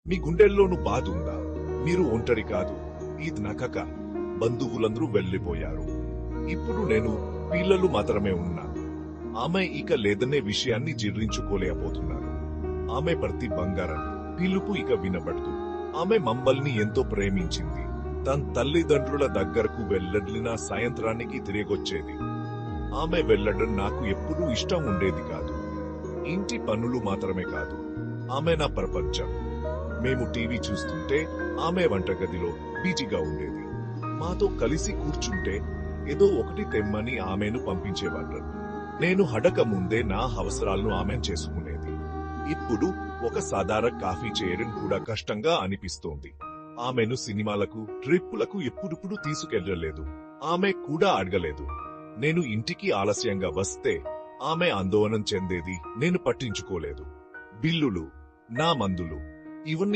మీ గుండెల్లోనూ బాధ ఉందా? మీరు ఒంటరి కాదు. ఈద్ నకక బంధువులందరూ వెళ్లిపోయారు. ఇప్పుడు నేను పిల్లలు మాత్రమే ఉన్నా. ఆమె ఇక లేదనే విషయాన్ని జీర్ణించుకోలేకపోతున్నారు. ఆమె ప్రతి బంగారం పిలుపు ఇక వినబడదు. ఆమె మమ్మల్ని ఎంతో ప్రేమించింది. తన తల్లిదండ్రుల దగ్గరకు వెళ్లడిన సాయంత్రానికి తిరిగొచ్చేది. ఆమె వెళ్లడం నాకు ఎప్పుడూ ఇష్టం ఉండేది కాదు. ఇంటి పనులు మాత్రమే కాదు, ఆమె నా ప్రపంచం. మేము టీవీ చూస్తుంటే ఆమె వంటగదిలో బిజీగా ఉండేది. మాతో కలిసి కూర్చుంటే ఏదో ఒకటి తెమ్మని ఆమెను పంపించేవాడు. నేను హడక ముందే నా అవసరాలను ఆమె చేసుకునేది. ఇప్పుడు ఒక సాధారణ కాఫీ చేయడం కూడా కష్టంగా అనిపిస్తోంది. ఆమెను సినిమాలకు, ట్రిప్పులకు ఎప్పుడూ తీసుకెళ్లలేదు. ఆమె కూడా అడగలేదు. నేను ఇంటికి ఆలస్యంగా వస్తే ఆమె ఆందోళన చెందేది. నేను పట్టించుకోలేదు. బిల్లులు, నా మందులు, ఇవన్నీ